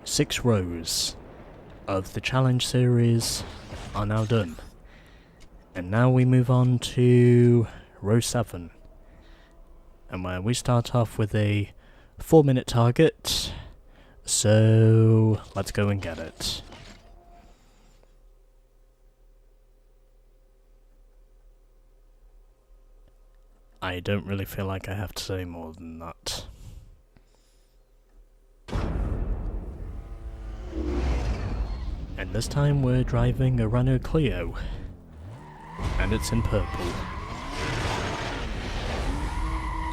6 rows of the challenge series are now done. And now we move on to row 7. And where we start off with a 4-minute target. So let's go and get it. I don't really feel like I have to say more than that. And this time we're driving a Renault Clio. And it's in purple.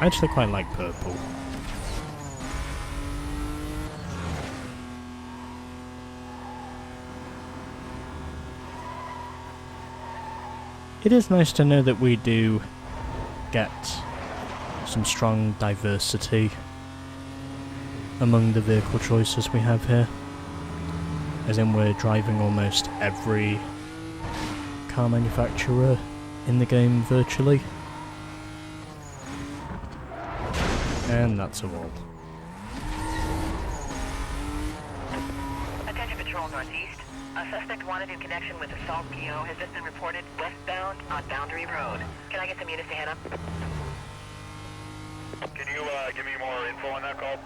I actually quite like purple. It is nice to know that we do get some strong diversity among the vehicle choices we have here. As in, we're driving almost every car manufacturer in the game virtually. And that's a wall. Attention Patrol Northeast. A suspect wanted in connection with assault Clio has just been reported westbound on Boundary Road. Can I get some units to hand up? Can you give me more info on that call?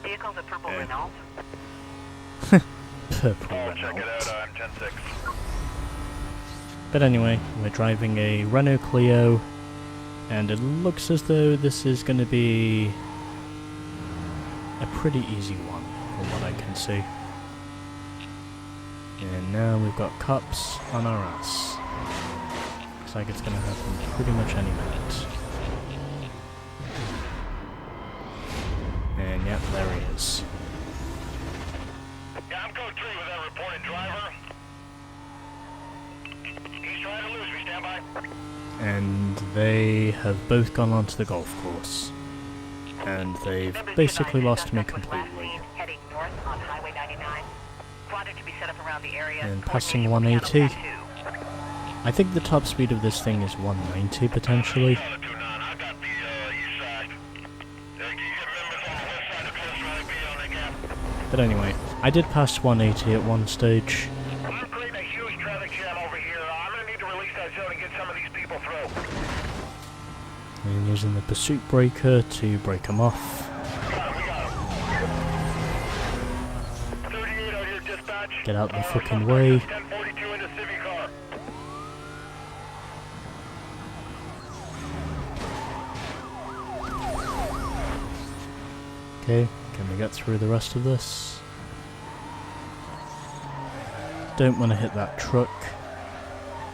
Vehicle's a purple Renault. Purple I'll Renault. check it out, I'm 10-6. But anyway, we're driving a Renault Clio, and it looks as though this is going to be a pretty easy one, from what I can see. And now we've got cops on our ass. Looks like it's going to happen pretty much any minute. And yep, there he is. Yeah, I'm code 3 with that reported driver. He's trying to lose me, stand by. And they have both gone onto the golf course. And they've basically lost me completely. Heading north on Highway 99. Quadrant to be set up around the area. And passing 180. I think the top speed of this thing is 190 potentially. But anyway, I did pass 180 at one stage. I'm creating a huge traffic jam over here. I'm going to need to release that zone and get some of these people through. And using the pursuit breaker to break them off. We got him. 38 out here, dispatch. Get out the fucking way. 1042 in the Civic car. Okay, can we get through the rest of this? Don't want to hit that truck.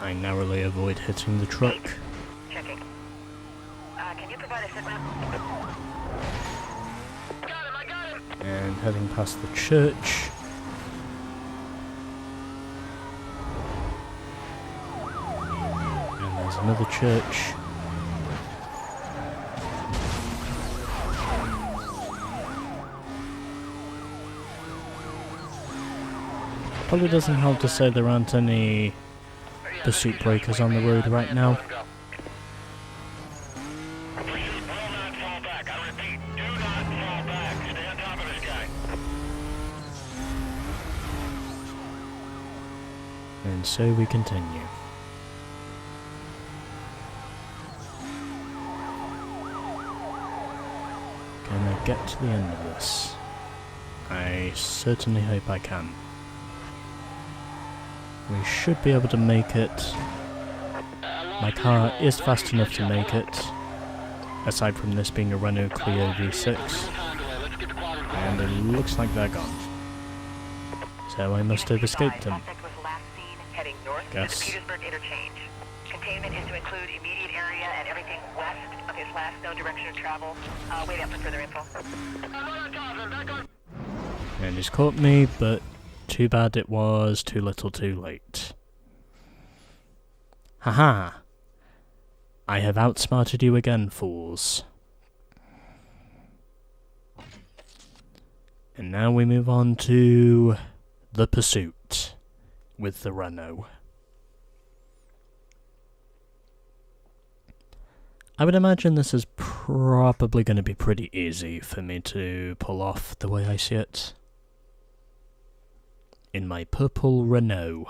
I narrowly avoid hitting the truck. Checking. Can you provide a signal? Got him, I got him. And heading past the church. And there's another church. Probably doesn't help to say there aren't any pursuit breakers on the road right now. And so we continue. Can I get to the end of this? I certainly hope I can. We should be able to make it. My car is fast enough to make it, aside from this being a Renault Clio V6. And it looks like they're gone. So I must have escaped them. Heading north Guess. to the Petersburg interchange. Containment is to include immediate area and everything west of his last known direction of travel. Wait up for further info. And he's caught me, but too bad it was too little too late. Haha! I have outsmarted you again, fools. And now we move on to the pursuit with the Renault. I would imagine this is probably going to be pretty easy for me to pull off the way I see it. In my purple Renault.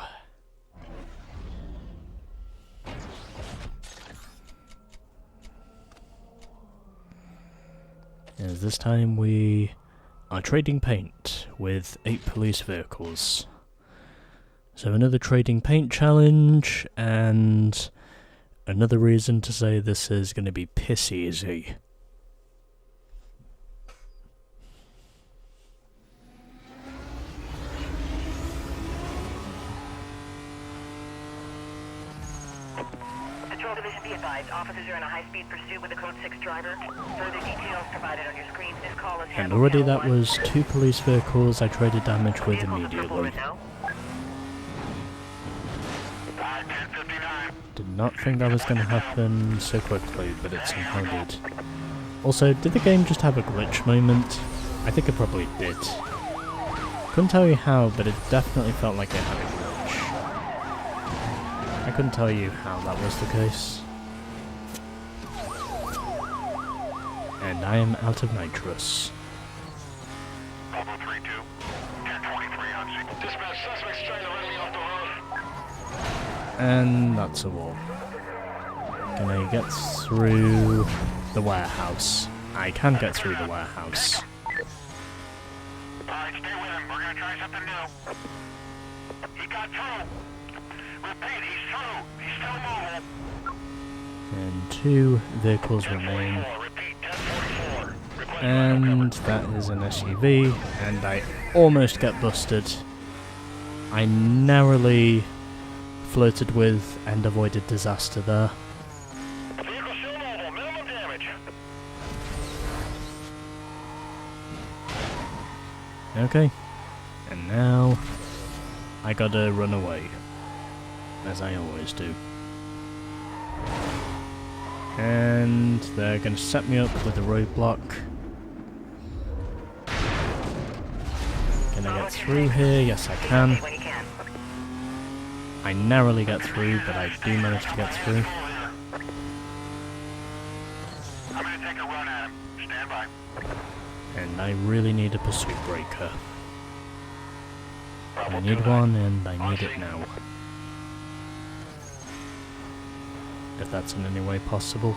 As this time we are trading paint with 8 police vehicles. So another trading paint challenge, and another reason to say this is going to be piss easy. Patrol Division, be advised. Officers are in a high-speed pursuit with a Code 6 driver. Further details provided on your screen. This call is And handled already Channel that 1. was 2 police vehicles I traded damage with Vehicles are purple immediately. Renault. 1059. Did not think that was going to happen so quickly, but it somehow did. Also, did the game just have a glitch moment? I think it probably did. Couldn't tell you how, but it definitely felt like it had a glitch. I couldn't tell you how that was the case. And I am out of nitrous. Bravo 3-2. 1023 on scene. Dispatch, suspects trying to run me off the road. And that's a wall. Can I get through the warehouse? I can get through the warehouse. Alright, stay with him. We're gonna try something new. He got through. Repeat, he's through. He's still mobile. And 2 vehicles remain. 1044. Repeat, 1044. Request And that is an SUV, and I almost get busted. I narrowly flirted with and avoided disaster there. Vehicle still mobile. Minimum damage. Okay, and now I gotta run away, as I always do. And they're gonna set me up with a roadblock. Can I get through here? Yes, I can. When you can. I narrowly get through, but I do manage to get through. I'm gonna take a run at him. Stand by. And I really need a pursuit breaker. I need one, and I need it now. If that's in any way possible.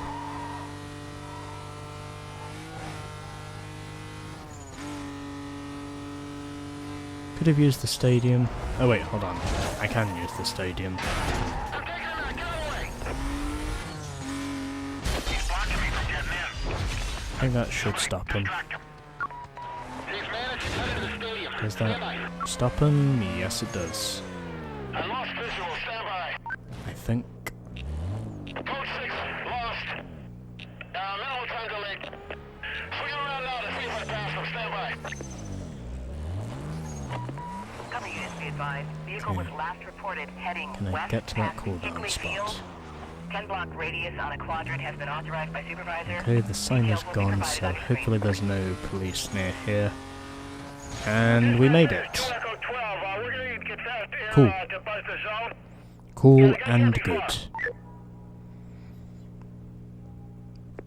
Could have used the stadium. Oh wait, hold on. I can use the stadium. I'm taking him out. Get away. He's blocking me from getting in. I think that should stop him. Distract him. He's managed to get into the stadium. Does Stand that by. stop him? Yes, it does. I lost visual. Stand by. I think. Code 6 lost. Minimal time delay. Swing around now to see if I pass him. Stand by. Cover units, be advised. Vehicle was last reported heading Can I west get to that past cooldown Hickley spot? Field. 10-block radius on a quadrant has been authorized by supervisor. Okay, the sign is Details will be gone, provided so on your hopefully screen. there's no police near here. And we made it. Echo 12, we're gonna need to get fast air Cool. to buzz the zone. Cool and good.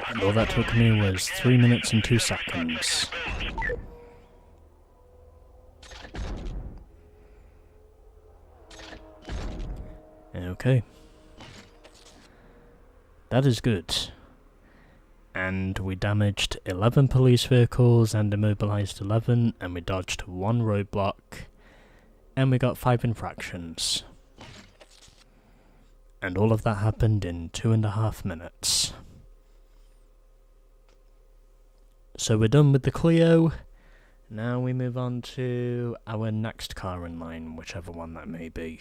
And all that took me was 3 minutes and 2 seconds. Okay. That is good. And we damaged 11 police vehicles and immobilized 11, and we dodged 1 roadblock, and we got 5 infractions. And all of that happened in 2.5 minutes. So we're done with the Clio. Now we move on to our next car in line, whichever one that may be.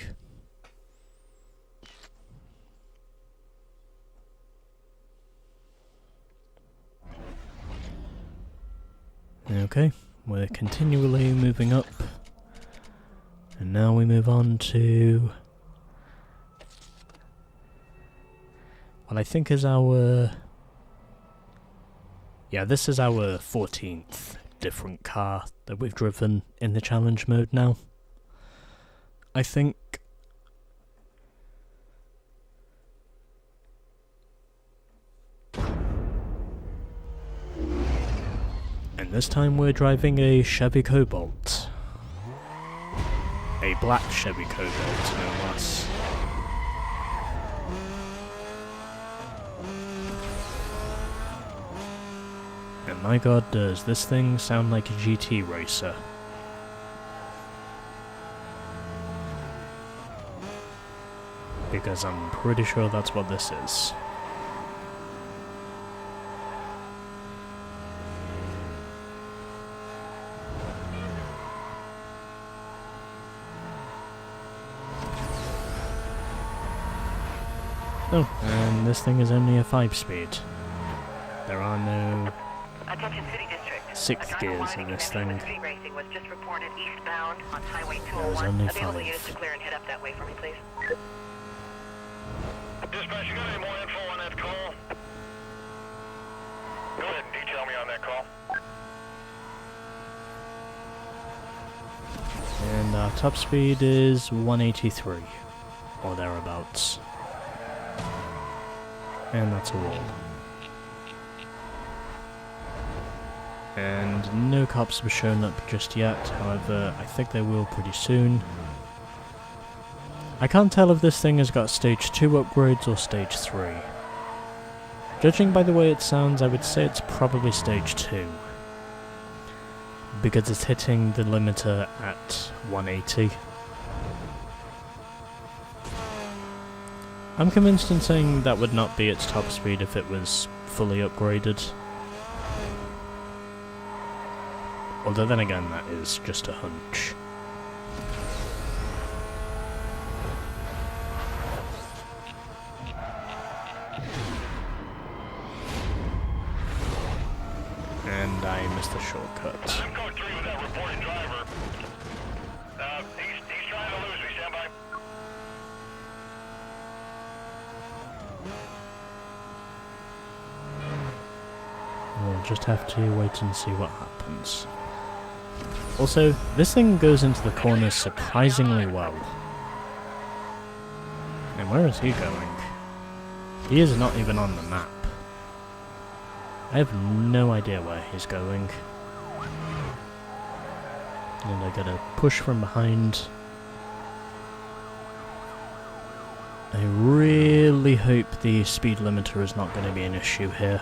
Okay, we're continually moving up. And now we move on to what I think is our... Yeah, this is our 14th different car that we've driven in the challenge mode now. I think... And this time we're driving a Chevy Cobalt. A black Chevy Cobalt, no less. And my god, does this thing sound like a GT racer. Because I'm pretty sure that's what this is. Oh, and this thing is only a 5-speed. There are no Attention City District. 6th gears in this thing. Street racing was just reported eastbound on Highway There's 201. only Available 5. units to clear and head up that way for me, please. Dispatch, you got any more info on that call? Go ahead and detail me on that call. And our top speed is 183, or thereabouts. And that's a wall. And no cops have shown up just yet, however, I think they will pretty soon. I can't tell if this thing has got stage 2 upgrades or stage 3. Judging by the way it sounds, I would say it's probably stage 2. Because it's hitting the limiter at 180. I'm convinced in saying that would not be its top speed if it was fully upgraded. Although then again, that is just a hunch. And I missed the shortcut. I'm code 3 with that reported driver. He's trying to lose me. Stand by. We'll just have to wait and see what happens. Also, this thing goes into the corners surprisingly well. And where is he going? He is not even on the map. I have no idea where he's going. And I gotta push from behind. I really hope the speed limiter is not going to be an issue here.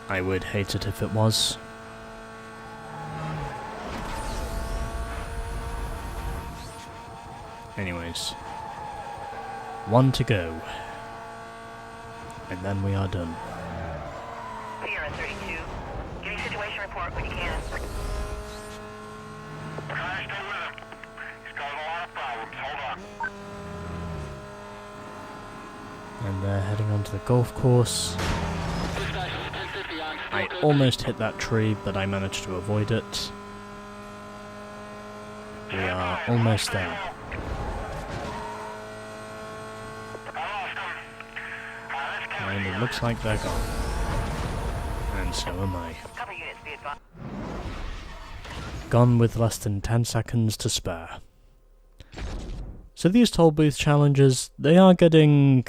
I would hate it if it was. Anyways. 1 to go. And then we are done. Sierra 32. Give me situation report when you can. Try to stay with him. He's causing a lot of problems. Hold on. And they're heading onto the golf course. I almost hit that tree, but I managed to avoid it. We are almost there. And it looks like they're gone. And so am I. Cover units be advised. Gone with less than 10 seconds to spare. So these Tollbooth challenges, they are getting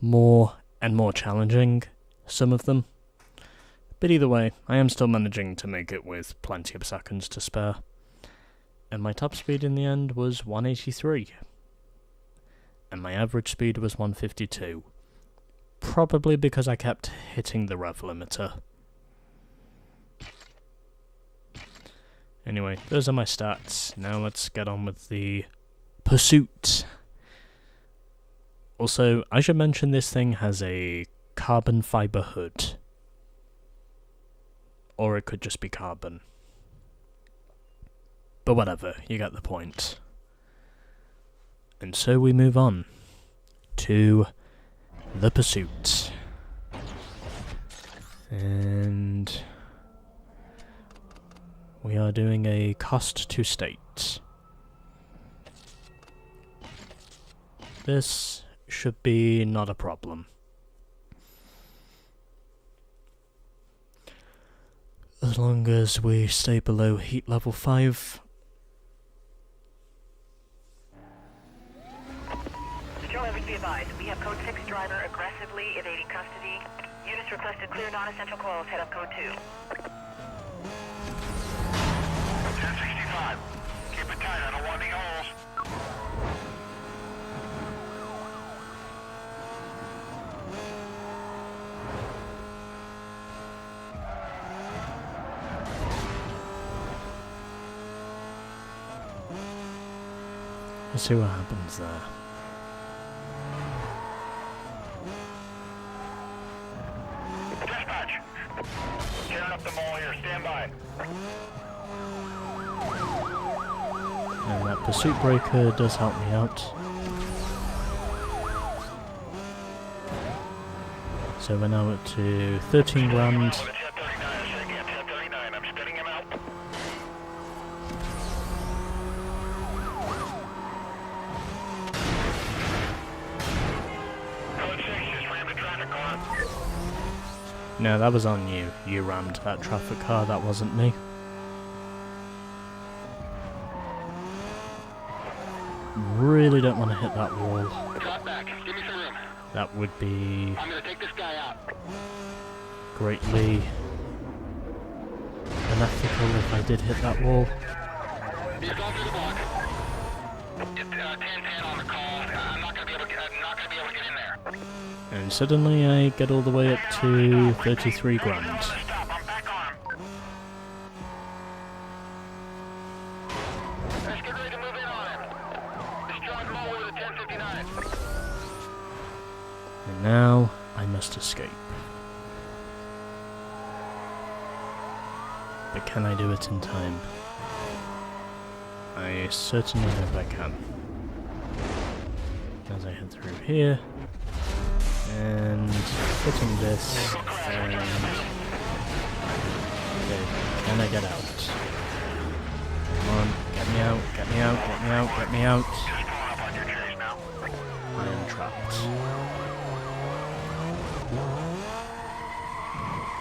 more and more challenging, some of them. But either way, I am still managing to make it with plenty of seconds to spare. And my top speed in the end was 183. And my average speed was 152. Probably because I kept hitting the rev limiter. Anyway, those are my stats. Now let's get on with the pursuit. Also, I should mention this thing has a carbon fiber hood. Or it could just be carbon. But whatever, you get the point. And so we move on to the pursuit. And we are doing a cost to state. This should be not a problem. As long as we stay below heat level 5. Patrol members be advised. We have code 6 driver aggressively evading custody. Units Units requested clear non-essential calls. Head up code 2. 1065. Keep it tight. I don't want any holes. Let's see what happens there. Dispatch. Tearing up the mall here. Stand by. And that pursuit breaker does help me out. So we're now up to 13 grand. 1039. I'm spinning him out. Code 6 just rammed a traffic car. No, that was on you. You rammed that traffic car, that wasn't me. Really don't want to hit that wall. Drop back. Give me some room. That would be I'm gonna take this guy out. greatly unethical if I did hit that wall. He's going through the block. 10-10 on the call. I'm not gonna be able to get in there. And suddenly I get all the way up to 33 grand. Stop. I'm back on him. Let's get ready to move in on him. Destroyed mole with a 1059. And now I must escape. But can I do it in time? I certainly hope I can. As I head through here, and hitting this, and... Okay, can I get out? Come on, get me out, get me out, get me out, get me out. Just pulling up on your chase now. I am trapped.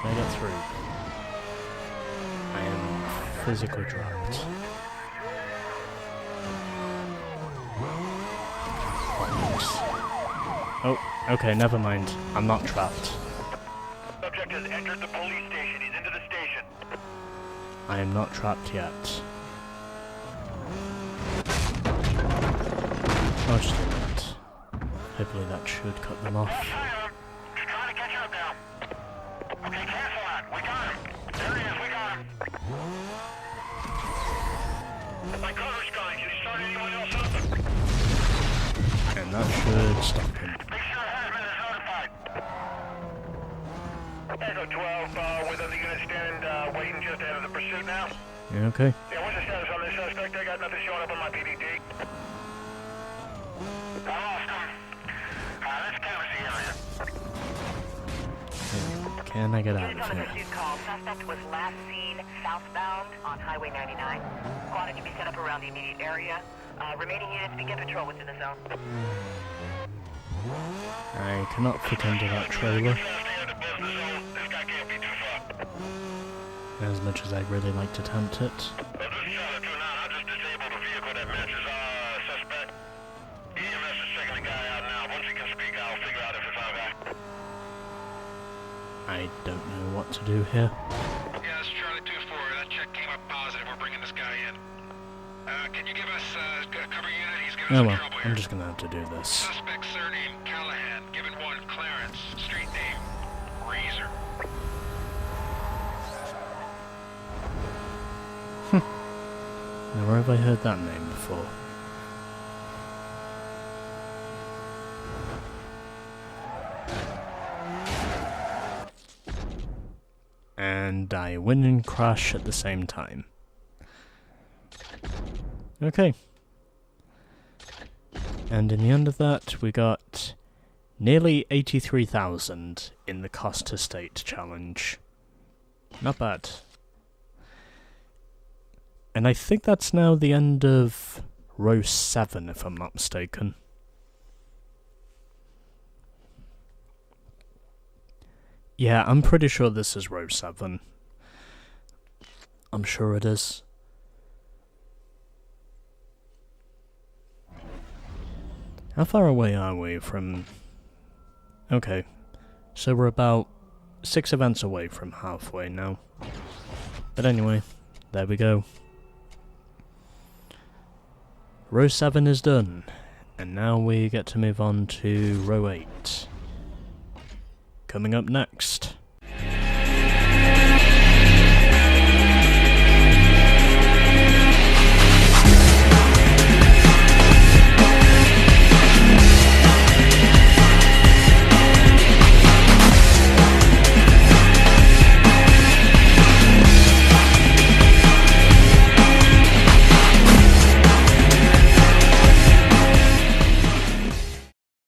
Can I get through? I am physically trapped. Oh, okay, never mind. I'm not trapped. Subject has entered the police station. He's into the station. I am not trapped yet. I'll just do that. Hopefully that should cut them off. Just trying to catch up now. Okay, cancel that. We got him. There he is. We got him. My cover's going. Can you start anyone else up? And that should stop him. Make sure Hazmat is notified. Echo 12, with other units standing, waiting just ahead of the pursuit now. Yeah, okay. Yeah, what's the status on this suspect? I got nothing showing up on my PDD. I lost him. Let's canvas the area. Can I get out Units of on the here? pursuit call. Suspect was last seen southbound on Highway 99. Squad can be set up around the immediate area. Remaining units begin patrol within the zone. I cannot fit under that trailer, Stay out of business zone. This guy can't be too far. as much as I'd really like to tempt it. Well, this shot at 2-9, I just disabled a vehicle that matches suspect. EMS is checking the guy out now. Once he can speak, I'll figure out if it's our guy. I don't know what to do here. Yeah, this is Charlie 2-4. That check came up positive. We're bringing this guy in. Can you give us a cover unit? He's giving us Oh some well, trouble I'm here. just gonna have to do this. Suspect surname Callahan. Given 1 Clarence. Street name Razor. Now where have I heard that name before? And I win and crash at the same time. Okay. And in the end of that, we got nearly 83,000 in the cost to state challenge. Not bad. And I think that's now the end of row 7, if I'm not mistaken. Yeah, I'm pretty sure this is row 7. I'm sure it is. How far away are we from... Okay, so we're about 6 events away from halfway now. But anyway, there we go. Row 7 is done, and now we get to move on to row 8. Coming up next.